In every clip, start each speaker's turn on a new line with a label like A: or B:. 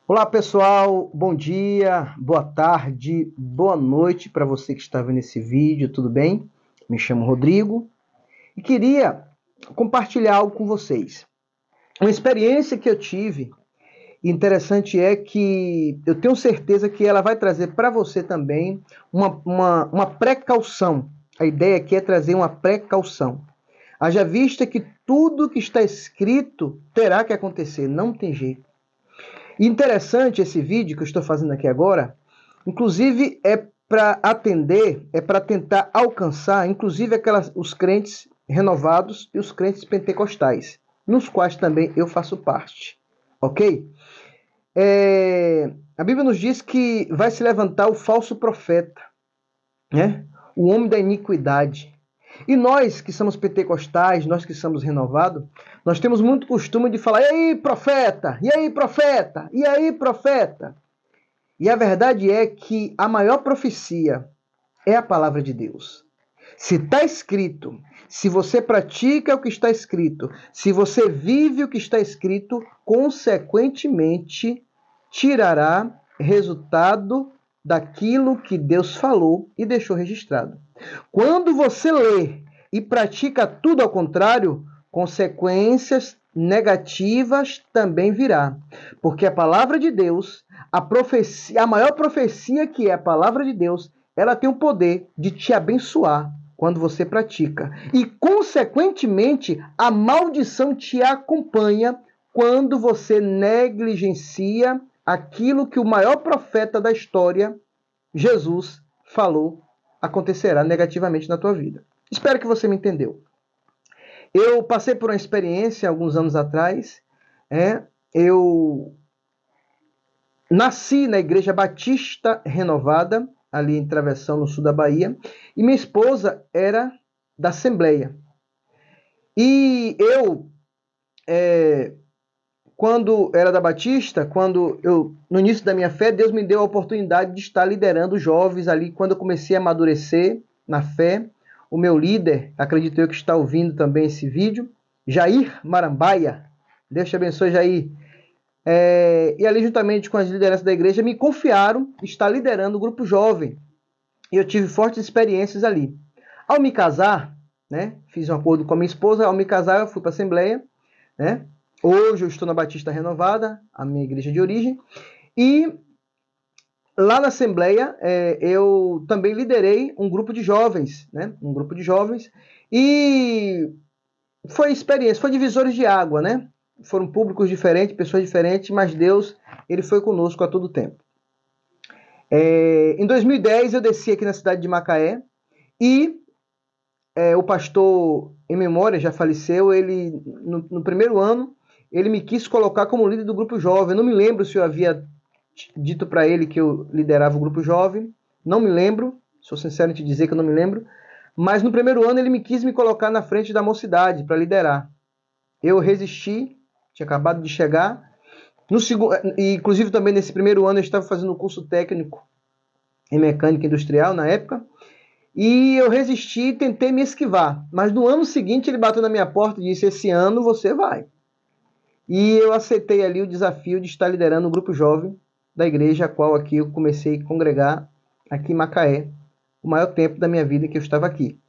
A: Olá pessoal, bom dia, boa tarde, boa noite para você que está vendo esse vídeo, tudo bem? Me chamo Rodrigo e queria compartilhar algo com vocês. Uma experiência que eu tive, e interessante é que eu tenho certeza que ela vai trazer para você também uma precaução. A ideia aqui é trazer uma precaução. Haja vista que tudo que está escrito terá que acontecer, não tem jeito. E interessante esse vídeo que eu estou fazendo aqui agora, inclusive é para atender, é para tentar alcançar, inclusive os crentes renovados e os crentes pentecostais, nos quais também eu faço parte, ok? A Bíblia nos diz que vai se levantar o falso profeta, né? O homem da iniquidade. E nós que somos pentecostais, nós que somos renovados, nós temos muito costume de falar: e aí, profeta? E aí, profeta? E aí, profeta? E a verdade é que a maior profecia é a palavra de Deus. Se está escrito, se você pratica o que está escrito, se você vive o que está escrito, consequentemente tirará resultado daquilo que Deus falou e deixou registrado. Quando você lê e pratica tudo ao contrário, consequências negativas também virá. Porque a palavra de Deus, a maior profecia que é a palavra de Deus, ela tem o poder de te abençoar quando você pratica. E, consequentemente, a maldição te acompanha quando você negligencia aquilo que o maior profeta da história, Jesus, falou acontecerá negativamente na tua vida. Espero que você me entendeu. Eu passei por uma experiência alguns anos atrás. Eu nasci na Igreja Batista Renovada, ali em Travessão, no sul da Bahia, e minha esposa era da Assembleia. E eu, quando era da Batista, no início da minha fé, Deus me deu a oportunidade de estar liderando jovens ali, quando eu comecei a amadurecer na fé. O meu líder, acredito eu que está ouvindo também esse vídeo, Jair Marambaia. Deus te abençoe, Jair. E ali, juntamente com as lideranças da igreja, me confiaram estar liderando o grupo jovem. E eu tive fortes experiências ali. Ao me casar, né, fiz um acordo com a minha esposa. Ao me casar, eu fui para a Assembleia, né? Hoje eu estou na Batista Renovada, a minha igreja de origem. E lá na Assembleia, eu também liderei um grupo de jovens, né? Um grupo de jovens. E foi experiência, foi divisores de água, né? Foram públicos diferentes, pessoas diferentes, mas Deus, ele foi conosco a todo tempo. Em 2010, eu desci aqui na cidade de Macaé e o pastor, em memória, já faleceu. Ele, no primeiro ano, ele me quis colocar como líder do grupo jovem. Eu não me lembro se eu havia dito para ele que eu liderava o grupo jovem. Não me lembro, sou sincero em te dizer que eu não me lembro. Mas no primeiro ano ele me quis me colocar na frente da mocidade para liderar. Eu resisti, tinha acabado de chegar. Inclusive também nesse primeiro ano eu estava fazendo um curso técnico em mecânica industrial na época. E eu resisti e tentei me esquivar. Mas no ano seguinte ele bateu na minha porta e disse: esse ano você vai. E eu aceitei ali o desafio de estar liderando o grupo jovem da igreja, a qual aqui eu comecei a congregar, aqui em Macaé, o maior tempo da minha vida que eu estava aqui.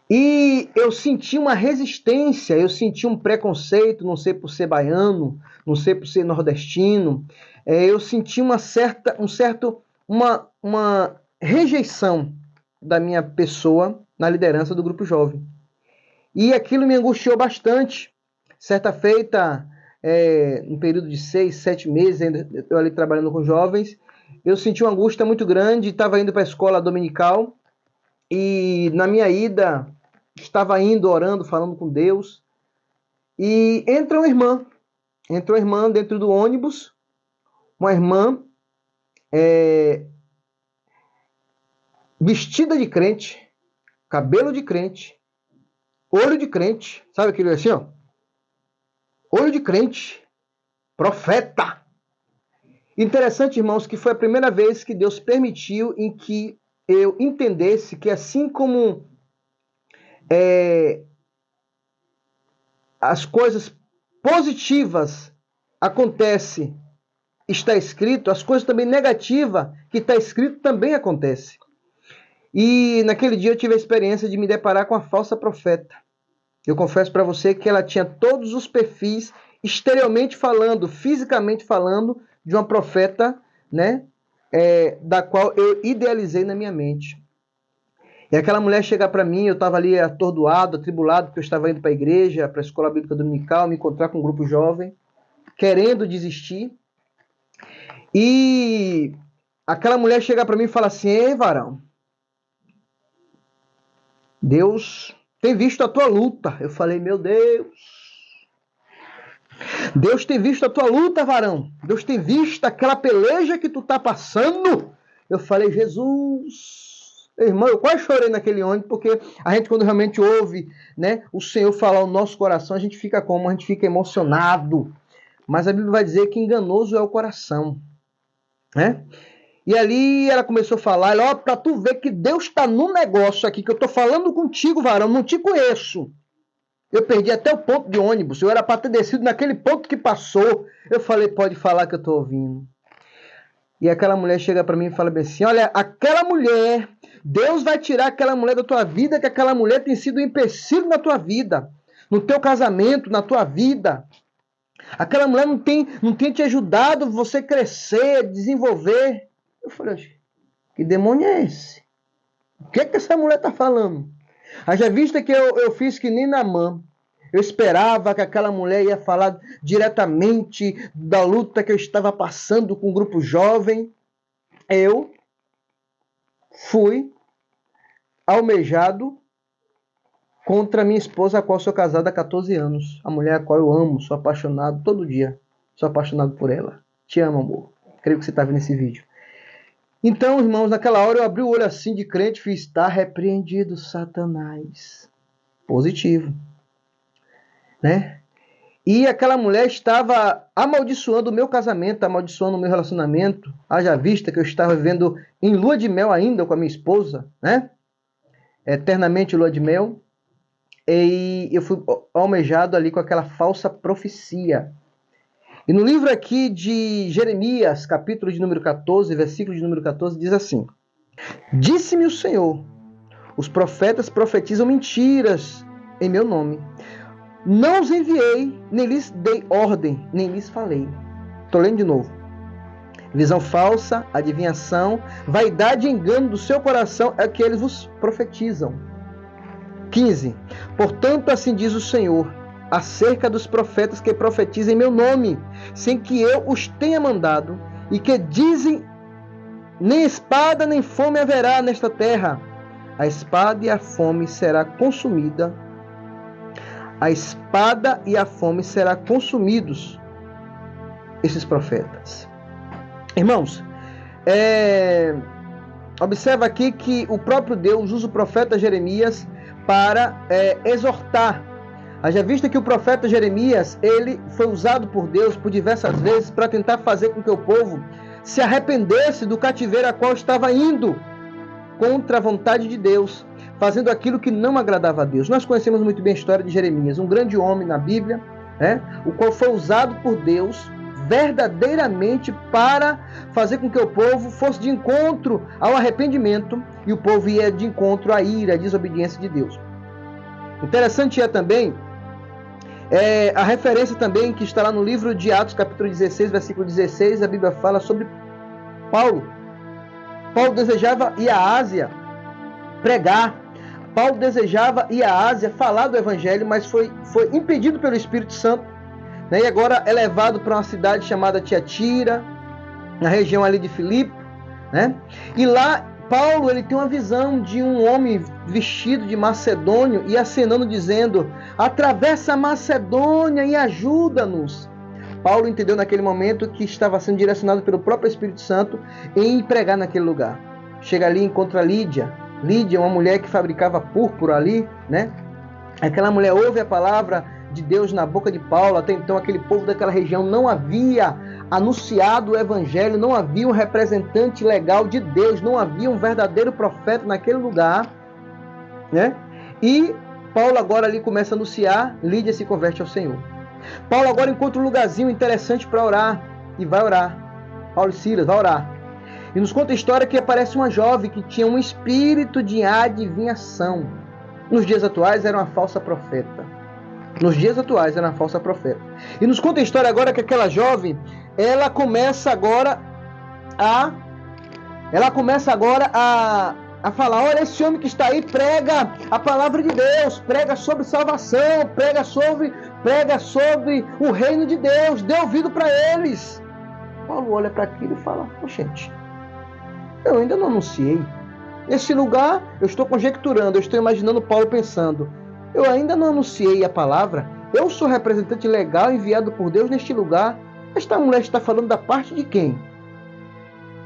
A: E eu senti uma resistência, eu senti um preconceito, não sei por ser baiano, não sei por ser nordestino, eu senti uma rejeição da minha pessoa na liderança do grupo jovem. E aquilo me angustiou bastante. Certa feita, um período de 6, 7 meses, eu ali trabalhando com jovens, eu senti uma angústia muito grande, estava indo para a escola dominical, e na minha ida, estava indo, orando, falando com Deus, e entrou uma irmã dentro do ônibus, uma irmã vestida de crente, cabelo de crente, olho de crente, sabe aquele assim, ó? Olho de crente, profeta. Interessante, irmãos, que foi a primeira vez que Deus permitiu em que eu entendesse que assim como as coisas positivas acontecem está escrito, as coisas também negativas que está escrito também acontecem. E naquele dia eu tive a experiência de me deparar com a falsa profeta. Eu confesso para você que ela tinha todos os perfis, exteriormente falando, fisicamente falando, de uma profeta, né, da qual eu idealizei na minha mente. E aquela mulher chegar para mim, eu estava ali atordoado, atribulado, porque eu estava indo para a igreja, para a escola bíblica dominical, me encontrar com um grupo jovem, querendo desistir. E aquela mulher chega para mim e fala assim: ei, varão, Deus tem visto a tua luta. Eu falei: meu Deus tem visto a tua luta, varão. Deus tem visto aquela peleja que tu tá passando. Eu falei: Jesus, irmão, eu quase chorei naquele ônibus, porque a gente, quando realmente ouve, né, o Senhor falar o nosso coração, a gente fica como? A gente fica emocionado. Mas a Bíblia vai dizer que enganoso é o coração, né? E ali ela começou a falar: ó, pra tu ver que Deus está no negócio aqui, que eu tô falando contigo, varão, não te conheço. Eu perdi até o ponto de ônibus, eu era para ter descido naquele ponto que passou. Eu falei: pode falar que eu tô ouvindo. E aquela mulher chega para mim e fala bem assim: olha, aquela mulher, Deus vai tirar aquela mulher da tua vida, que aquela mulher tem sido um empecilho na tua vida, no teu casamento, na tua vida. Aquela mulher não tem te ajudado você crescer, desenvolver. Eu falei: que demônio é esse? O que essa mulher está falando? Haja vista que eu fiz que nem Naamã. Eu esperava que aquela mulher ia falar diretamente da luta que eu estava passando com um grupo jovem. Eu fui almejado contra minha esposa, a qual sou casado há 14 anos. A mulher a qual eu amo, sou apaixonado todo dia. Sou apaixonado por ela. Te amo, amor. Creio que você está vendo esse vídeo. Então, irmãos, naquela hora eu abri o olho assim de crente e fiz: está repreendido, Satanás. Positivo. Né? E aquela mulher estava amaldiçoando o meu casamento, amaldiçoando o meu relacionamento. Haja vista que eu estava vivendo em lua de mel ainda com a minha esposa, né? Eternamente lua de mel. E eu fui almejado ali com aquela falsa profecia. E no livro aqui de Jeremias, capítulo de número 14, versículo de número 14, diz assim: disse-me o Senhor, os profetas profetizam mentiras em meu nome. Não os enviei, nem lhes dei ordem, nem lhes falei. Estou lendo de novo. Visão falsa, adivinhação, vaidade e engano do seu coração é que eles vos profetizam. 15. Portanto, assim diz o Senhor, acerca dos profetas que profetizam em meu nome, sem que eu os tenha mandado, e que dizem: nem espada nem fome haverá nesta terra. A espada e a fome será consumida. A espada e a fome será consumidos esses profetas. Irmãos, observa aqui que o próprio Deus usa o profeta Jeremias para exortar. Haja vista que o profeta Jeremias, ele foi usado por Deus por diversas vezes para tentar fazer com que o povo se arrependesse do cativeiro a qual estava indo contra a vontade de Deus, fazendo aquilo que não agradava a Deus. Nós conhecemos muito bem a história de Jeremias, um grande homem na Bíblia, né, o qual foi usado por Deus verdadeiramente para fazer com que o povo fosse de encontro ao arrependimento, e o povo ia de encontro à ira, à desobediência de Deus. Interessante é também a referência também que está lá no livro de Atos, capítulo 16, versículo 16, a Bíblia fala sobre Paulo. Paulo desejava ir à Ásia pregar. Paulo desejava ir à Ásia falar do Evangelho, mas foi impedido pelo Espírito Santo, né? E agora é levado para uma cidade chamada Tiatira, na região ali de Filipe, né? E lá Paulo ele tem uma visão de um homem vestido de macedônio e acenando dizendo: atravessa a Macedônia e ajuda-nos. Paulo entendeu naquele momento que estava sendo direcionado pelo próprio Espírito Santo em pregar naquele lugar. Chega ali e encontra Lídia. Lídia, uma mulher que fabricava púrpura ali, né? Aquela mulher ouve a palavra de Deus na boca de Paulo. Até então aquele povo daquela região não havia anunciado o Evangelho, não havia um representante legal de Deus, não havia um verdadeiro profeta naquele lugar, né? E Paulo agora ali começa a anunciar, Lídia se converte ao Senhor. Paulo agora encontra um lugarzinho interessante para orar, e vai orar. Paulo e Silas, vai orar. E nos conta a história que aparece uma jovem que tinha um espírito de adivinhação. Nos dias atuais era uma falsa profeta. Nos dias atuais era uma falsa profeta. E nos conta a história agora que aquela jovem, ela começa agora a falar, olha, esse homem que está aí prega a palavra de Deus, prega sobre salvação, prega sobre o reino de Deus, dê ouvido para eles. Paulo olha para aquilo e fala, gente, eu ainda não anunciei. Nesse lugar, eu estou conjecturando, eu estou imaginando Paulo pensando, eu ainda não anunciei a palavra, eu sou representante legal enviado por Deus neste lugar, esta mulher está falando da parte de quem?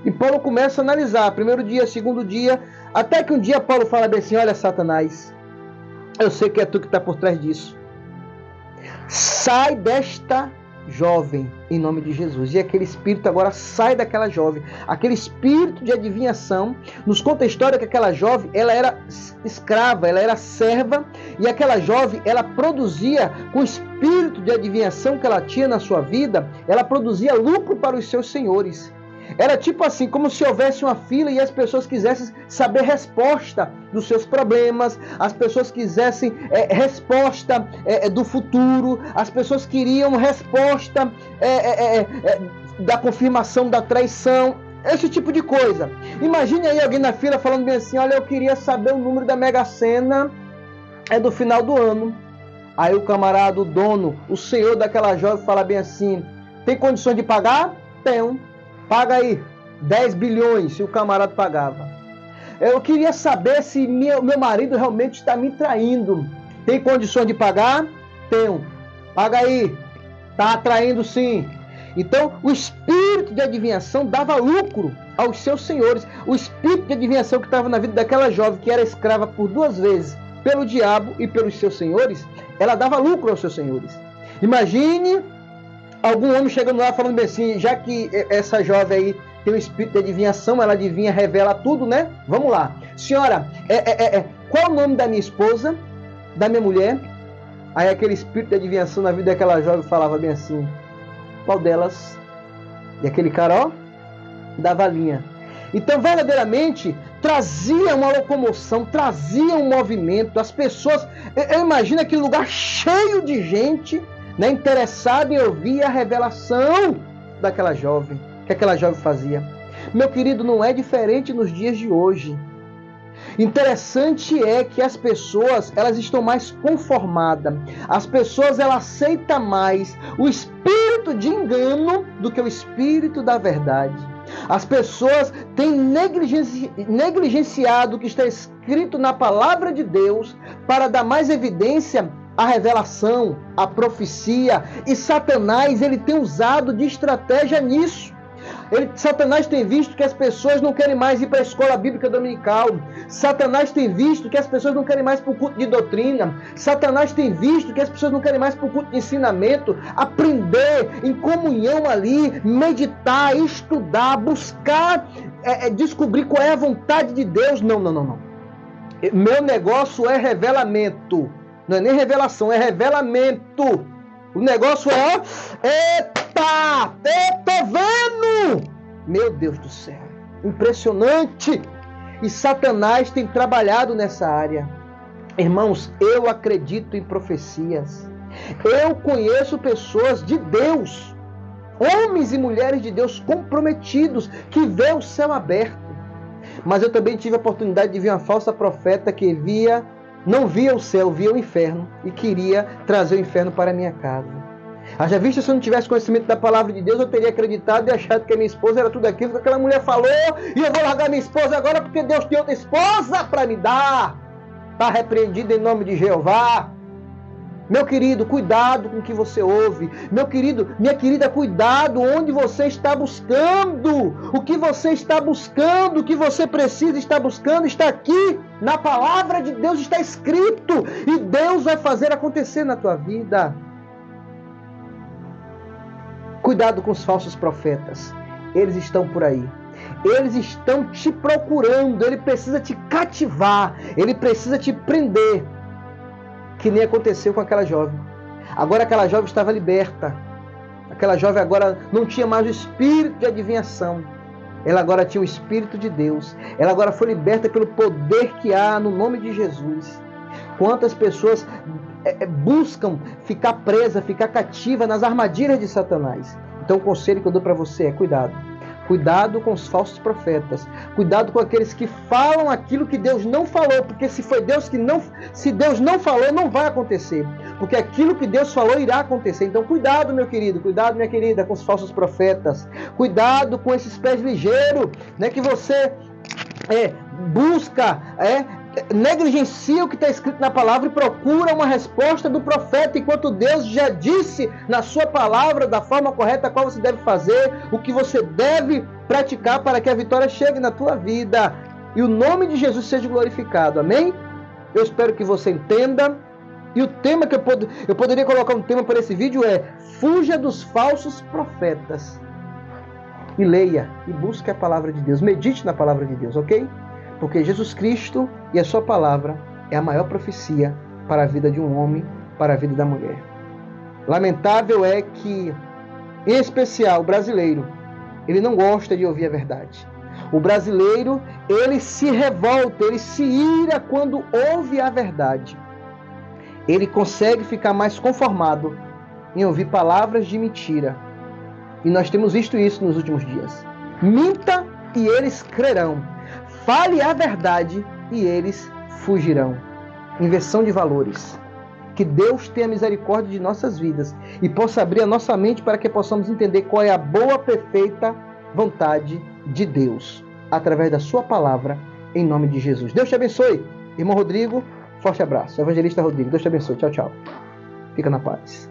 A: E Paulo começa a analisar, primeiro dia, segundo dia, até que um dia Paulo fala bem assim, olha Satanás, eu sei que é tu que está por trás disso. Sai desta jovem, em nome de Jesus. E aquele espírito agora sai daquela jovem. Aquele espírito de adivinhação, nos conta a história que aquela jovem, ela era escrava, ela era serva, e aquela jovem, ela produzia, com o espírito de adivinhação que ela tinha na sua vida, ela produzia lucro para os seus senhores. Era tipo assim, como se houvesse uma fila e as pessoas quisessem saber resposta dos seus problemas, as pessoas quisessem resposta do futuro, as pessoas queriam resposta da confirmação da traição, esse tipo de coisa. Imagine aí alguém na fila falando bem assim, olha, eu queria saber o número da Mega Sena do final do ano. Aí o camarada, o dono, o senhor daquela jovem fala bem assim, tem condições de pagar? Tenho. Paga aí, 10 bilhões, se o camarada pagava. Eu queria saber se meu marido realmente está me traindo. Tem condições de pagar? Tenho. Paga aí. Está traindo sim. Então, o espírito de adivinhação dava lucro aos seus senhores. O espírito de adivinhação que estava na vida daquela jovem, que era escrava por 2 vezes, pelo diabo e pelos seus senhores, ela dava lucro aos seus senhores. Imagine algum homem chegando lá falando bem assim, já que essa jovem aí tem um espírito de adivinhação, ela adivinha, revela tudo, né? Vamos lá. Senhora, qual é o nome da minha esposa, da minha mulher? Aí aquele espírito de adivinhação na vida daquela jovem falava bem assim, qual delas? E aquele cara, ó, dava a linha. Então, verdadeiramente, trazia uma locomoção, trazia um movimento, as pessoas, eu imagino aquele lugar cheio de gente, né, interessado em ouvir a revelação daquela jovem, que aquela jovem fazia. Meu querido, não é diferente nos dias de hoje. Interessante é que as pessoas, elas estão mais conformadas. As pessoas, elas aceitam mais o espírito de engano do que o espírito da verdade. As pessoas têm negligenciado o que está escrito na palavra de Deus para dar mais evidência a revelação, a profecia, e Satanás, ele tem usado de estratégia nisso. Satanás tem visto que as pessoas não querem mais ir para a escola bíblica dominical. Satanás tem visto que as pessoas não querem mais para o culto de doutrina. Satanás tem visto que as pessoas não querem mais para o culto de ensinamento, aprender em comunhão ali, meditar, estudar, buscar, descobrir qual é a vontade de Deus. Não. Meu negócio é revelamento. Não é nem revelação, é revelamento. O negócio é, eita, eu tô vendo! Meu Deus do céu, impressionante! E Satanás tem trabalhado nessa área. Irmãos, eu acredito em profecias. Eu conheço pessoas de Deus, homens e mulheres de Deus comprometidos, que vê o céu aberto. Mas eu também tive a oportunidade de ver uma falsa profeta que não via o céu, via o inferno e queria trazer o inferno para a minha casa. Haja vista, se eu não tivesse conhecimento da palavra de Deus, eu teria acreditado e achado que a minha esposa era tudo aquilo que aquela mulher falou, e eu vou largar minha esposa agora porque Deus tem outra esposa para me dar. Está repreendido em nome de Jeová. Meu querido, cuidado com o que você ouve. Meu querido, minha querida, cuidado onde você está buscando. O que você está buscando, o que você precisa estar buscando, está aqui na palavra de Deus, está escrito. E Deus vai fazer acontecer na tua vida. Cuidado com os falsos profetas. Eles estão por aí. Eles estão te procurando. Ele precisa te cativar. Ele precisa te prender. Que nem aconteceu com aquela jovem. Agora aquela jovem estava liberta. Aquela jovem agora não tinha mais o espírito de adivinhação. Ela agora tinha o Espírito de Deus. Ela agora foi liberta pelo poder que há no nome de Jesus. Quantas pessoas buscam ficar presa, ficar cativa nas armadilhas de Satanás. Então o conselho que eu dou para você é cuidado. Cuidado com os falsos profetas. Cuidado com aqueles que falam aquilo que Deus não falou. Porque se Deus não falou, não vai acontecer. Porque aquilo que Deus falou irá acontecer. Então cuidado, meu querido, cuidado, minha querida, com os falsos profetas. Cuidado com esses pés ligeiros, né, que você busca, negligencia o que está escrito na palavra e procura uma resposta do profeta, enquanto Deus já disse na sua palavra da forma correta qual você deve fazer, o que você deve praticar para que a vitória chegue na tua vida e o nome de Jesus seja glorificado. Amém? Eu espero que você entenda. E o tema que eu poderia colocar um tema para esse vídeo é: fuja dos falsos profetas. E leia e busque a palavra de Deus. Medite na palavra de Deus, ok? Porque Jesus Cristo e a sua palavra é a maior profecia para a vida de um homem, para a vida da mulher. Lamentável é que, em especial, o brasileiro, ele não gosta de ouvir a verdade. O brasileiro, ele se revolta, ele se ira quando ouve a verdade. Ele consegue ficar mais conformado em ouvir palavras de mentira. E nós temos visto isso nos últimos dias. Minta e eles crerão. Fale a verdade e eles fugirão. Inversão de valores. Que Deus tenha misericórdia de nossas vidas e possa abrir a nossa mente para que possamos entender qual é a boa, perfeita vontade de Deus, através da sua palavra, em nome de Jesus. Deus te abençoe. Irmão Rodrigo, forte abraço. Evangelista Rodrigo, Deus te abençoe. Tchau, tchau. Fica na paz.